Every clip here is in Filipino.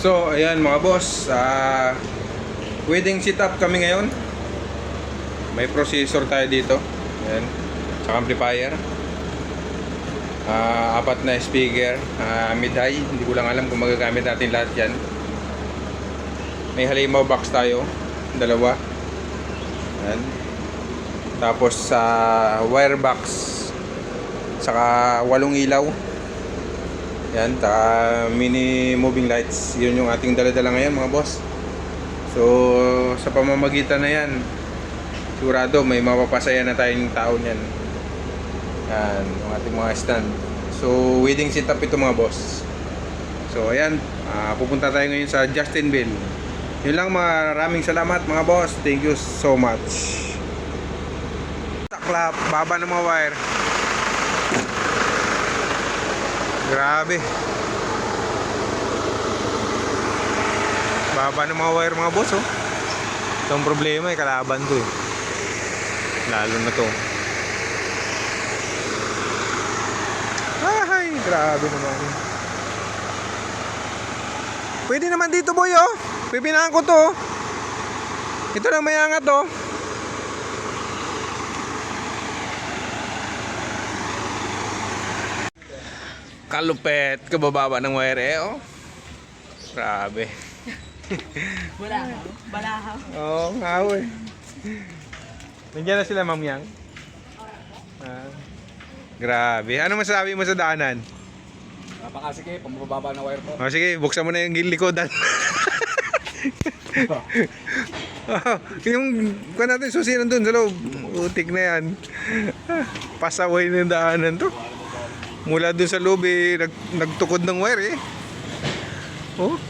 So, ayan mga boss, wedding setup kami ngayon. May processor tayo dito. Ayan, tsaka amplifier. Apat na speaker, mid-high. Hindi ko lang alam kung magagamit natin lahat yan. May halimaw box tayo, dalawa. Ayan. Tapos sa wire box, saka 8 ilaw. Yan, mini moving lights. Yun yung ating dala-dala ngayon mga boss. So, sa pamamagitan na yan, sigurado may mapapasaya na tayong tao niyan. Yan, yung ating mga stand. So, wedding setup ito mga boss. So, ayan, pupunta tayo ngayon sa Justinville. Yun lang, maraming salamat mga boss. Thank you so much. Taklap, baba ng mga wire. Grabe. Baba ng mga wire mga boss, oh. Itong problema ay kalaban to eh. Lalo na to. Ay, grabe naman. Pwede naman dito boy, oh. Pipinahan ko to. Ito lang may angat, oh. Kalupet, kabababa ng wire eh, oh. Grabe. Balahaw. Oo, nga eh. Nandiyan na sila, Ma'am Yang. Grabe. Ano masasabi mo sa daanan? Napakasige, pambababa ng wire po. Oh, sige, buksan mo na yung likodan. Yung kung natin susinan dun sa loob, utik na yan. Pasaway na yung daanan to. Mula dun sa loob eh, nagtukod ng wire eh. Oh.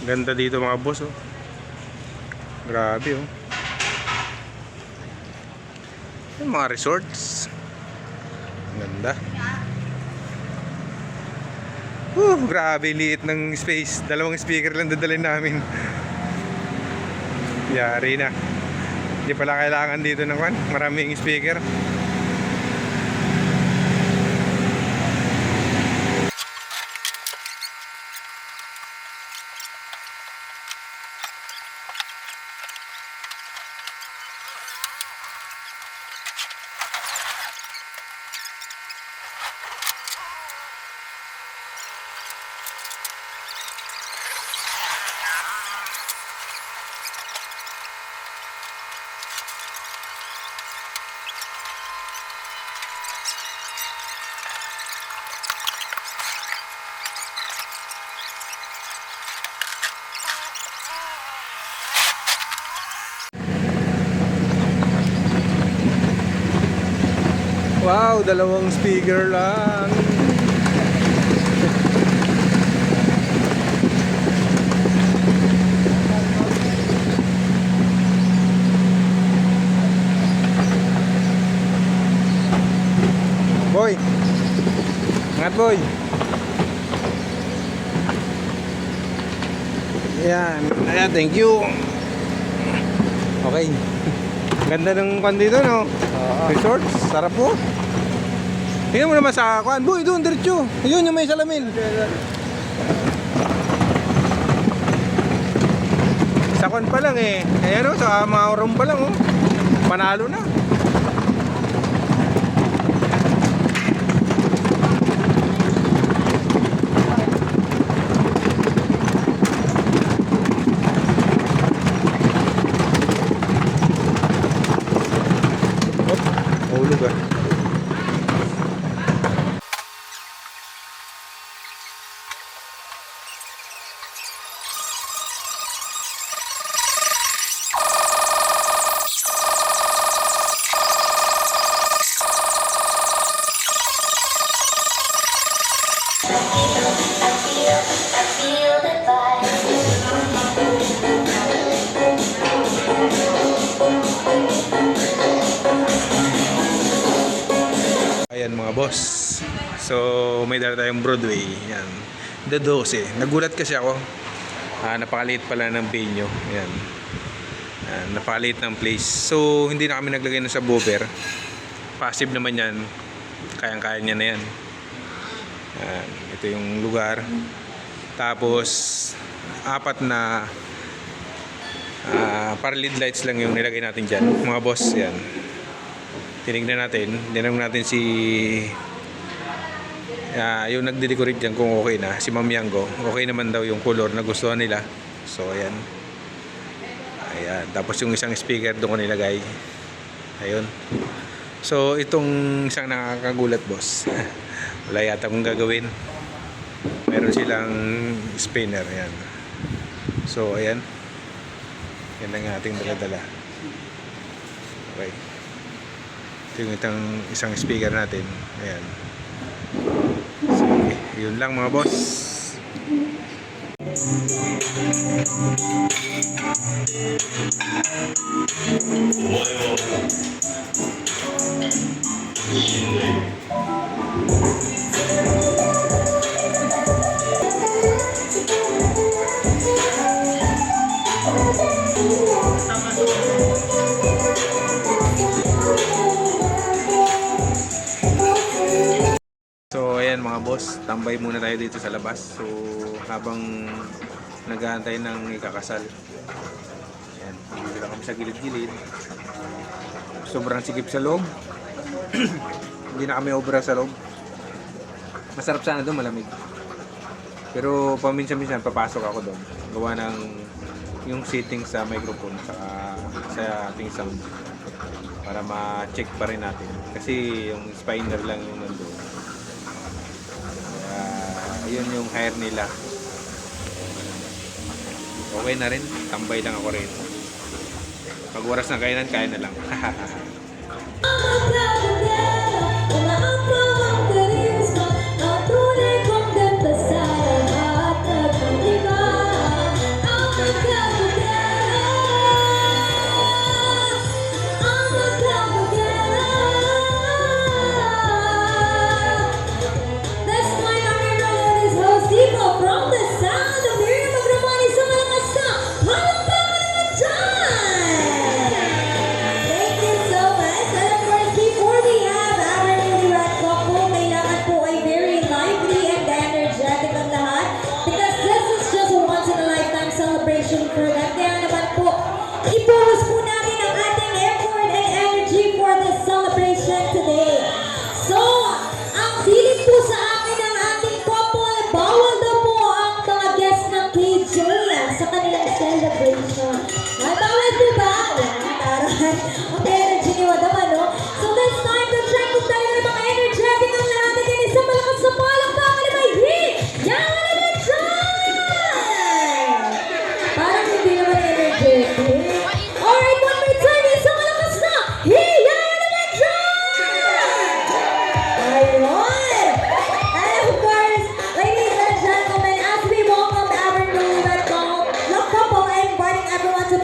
Ganda dito mga boss, oh. Grabe, oh. Yung mga resorts. Ganda. Grabe, liit ng space. 2 speaker lang dadalhin namin. Yari na. Hindi pala kailangan dito ng maraming speaker. Wow, 2 speaker lang. Boy. Angat boy. Yan. Ayan, thank you. Okay. Ganda ng kwan dito, no? Resort, sarap po. Tingnan mo naman sa kwan. Boy, doon, diretso. Ayun, yung may salamin. Sa kwan pa lang eh. Ayan o, sa mga room pa lang, oh. Panalo na. Hulog ah. Ayan mga boss. So may dala tayong Broadway. Yan. The 12. Nagulat kasi ako. Napakaliit pala ng venue. Yan. Napakaliit ng place. So hindi na kami naglagay ng subwoofer. Passive naman yan. Kayang-kaya niya na yan. Ito yung lugar. Tapos, 4 na para lead lights lang yung nilagay natin dyan. Mga boss, yan. Tinignan natin. Tinanong natin si yung nagde-decorate dyan kung okay na. Si Ma'am Yango. Okay naman daw yung color na gustuhan nila. So, ayan. Ayan. Tapos yung isang speaker doon ko nilagay. Ayun. So, itong isang nakakagulat, boss. Wala yata kung gagawin. Meron silang spinner. Ayan. So, ayan. Yan ang ating dala-dala. Okay. Ito yung isang speaker natin. Ayan. Sige. Yun lang mga boss. So ayan mga boss, tambay muna tayo dito sa labas. So habang nag-aantay ng ikakasal. Ayan, dito lang kami sa gilid-gilid. Sobrang sikip sa loob. Hindi na kami obra sa loob. Masarap sana doon, malamig. Pero paminsan-minsan papasok ako doon. Gawa ng yung setting sa microphone sa ating sound para ma-check pa rin natin. Kasi yung spinner lang yung nandoon. Yun yung hire nila. Okay na rin, tambay lang ako rin. Pag oras ng kainan, kain na lang. To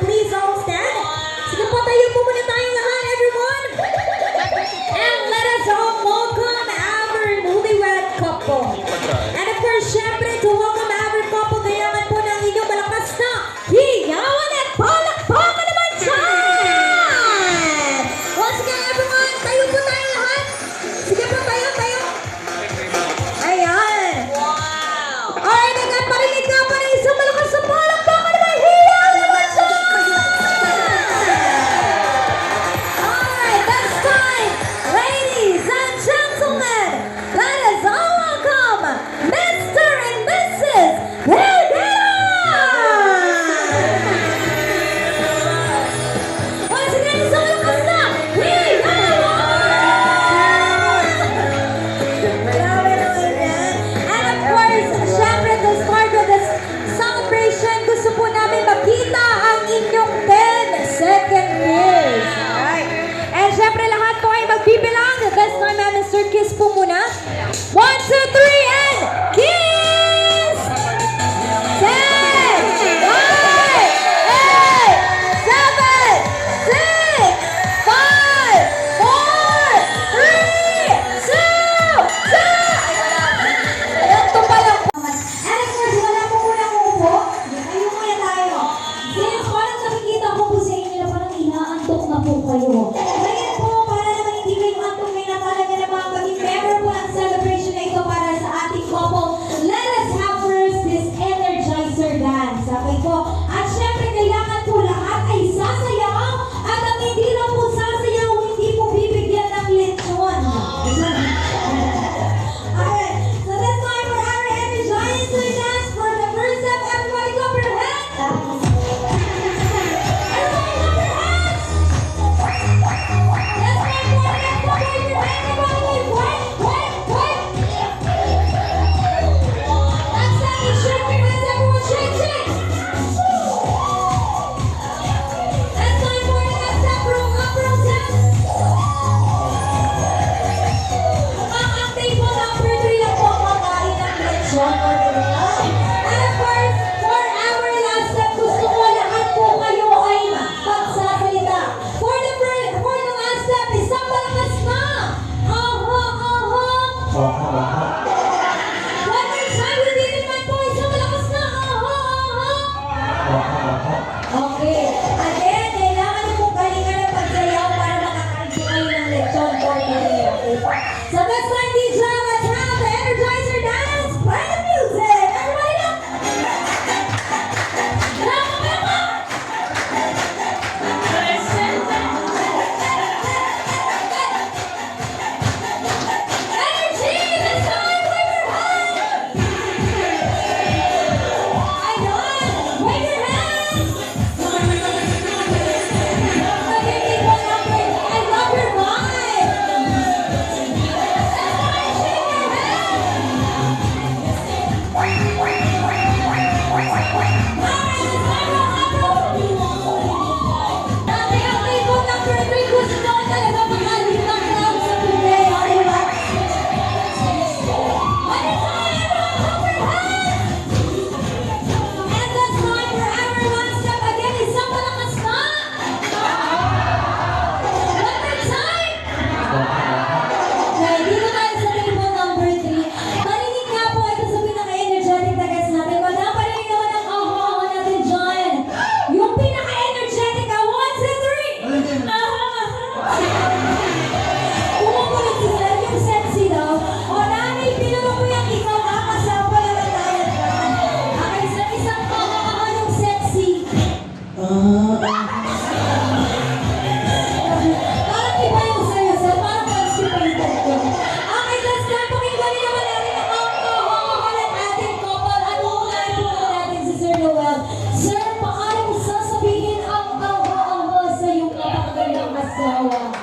Sir, paano sasabihin ang awa-awa sa iyong napakagandang asawa?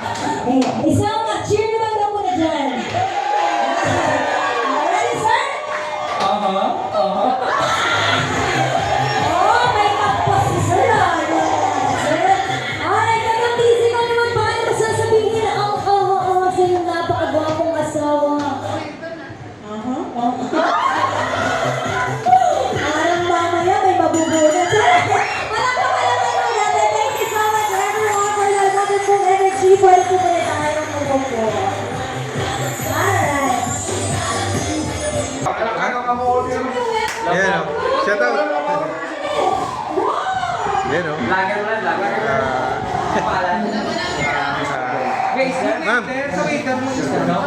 Eh, isang cheer naman daw muna dyan. Ready, sir? Oh, may kapos si sir. Sir, ay, nakatisi ka naman. Paano sasabihin ang awa-awa sa iyong napakagwapong asawa? Parang mamaya may mabubunan. Thank you so much everyone for your wonderful energy. Pwede po muna tayo ng po. Alright. Yan o. Shout out. Yan o. Lager mo lang, lager. Pangalan. Guys, Ma'am. sa waiter mo isa, no?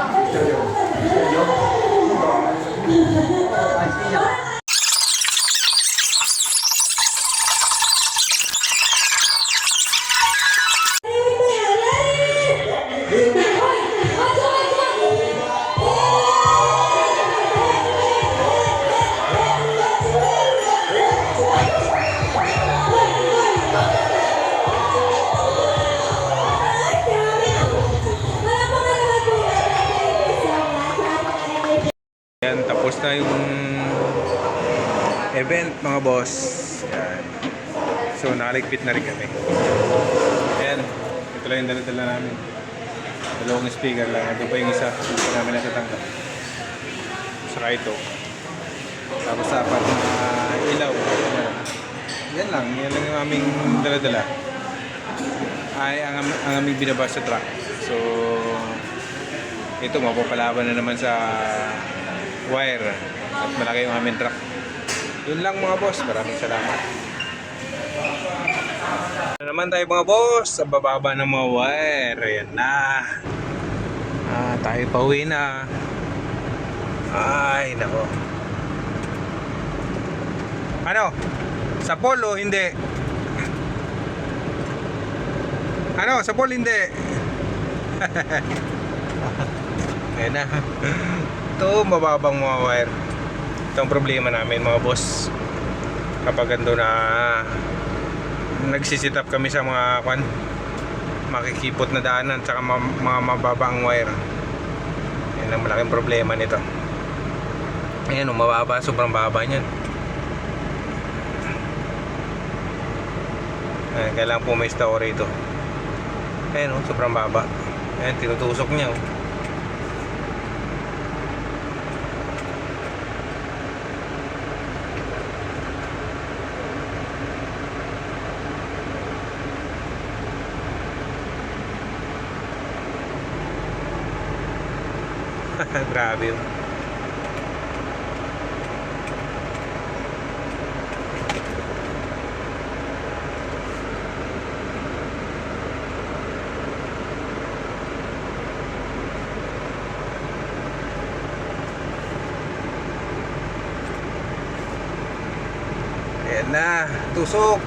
Yan, tapos na yung event mga boss. Yan. So nakaligpit na rin kami. Yan. Ito lang yung dala-dala namin. Dalawang speaker lang. Ito pa yung isa. Ito namin natatanggap. Saka ito. Tapos apat na ilaw. Yan lang. Yan lang yung aming dala-dala. Ay, ang aming binaba sa truck. So, ito mapapalaban na naman sa wire at malaki yung aming truck. Yun lang mga boss, maraming salamat. Na naman tayo mga boss sa bababa ng mga wire. Ayan na. Tayo pauwi na. Ay nako. Ano? Sa polo hindi. Ano? Sa polo hindi. Ayan na. Ito, mababang mga wire. Ito ang problema namin mga boss. Kapag ando na nagsisit up kami sa mga makikipot na daanan tsaka mga mababang wire. Yan ang malaking problema nito. Ayan o, mababa. Sobrang baba niyan. Ayan, kailangan po may story ito. Ayan o, sobrang baba. Ayan, tinutusok niya o. Grabe yun. Ayan na, tusok.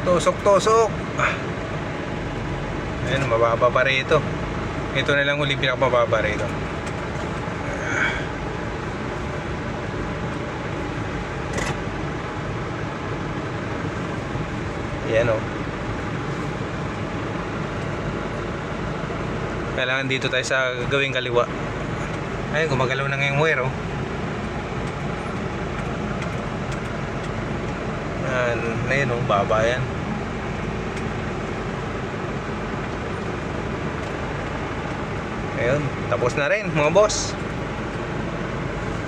Tusok. Ayan, mababa pa rito. Ito na lang ulit pinakamababa rito. Ayan o. Kailangan dito tayo sa gawing kaliwa. Ayun, gumagalaw na ngayong wire o. Ayan o, baba yan. Ayun, tapos na rin mga boss.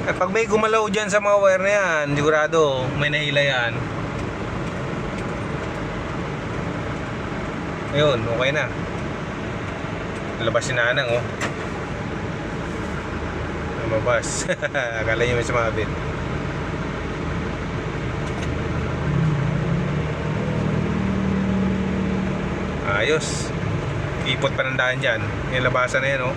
Pag may gumalaw dyan sa mga wire na yan, sigurado may nahila yan. Ayun, okay na. Labas si Nanang oh. Lumabas. Akala niyo may sumabit. Ayos. Ipot pa ng daan dyan. Yung labasan na yan oh.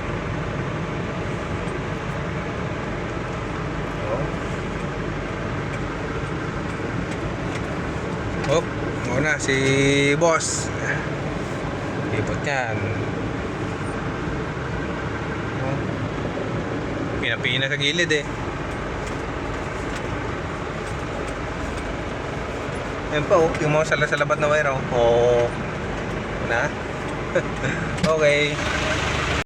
Oh, muna si boss. Ipot yan. Oh. Pinapina sa gilid eh. Yan pa oh, yung mga salasalabat na wire oh. Oo. Na? Okay.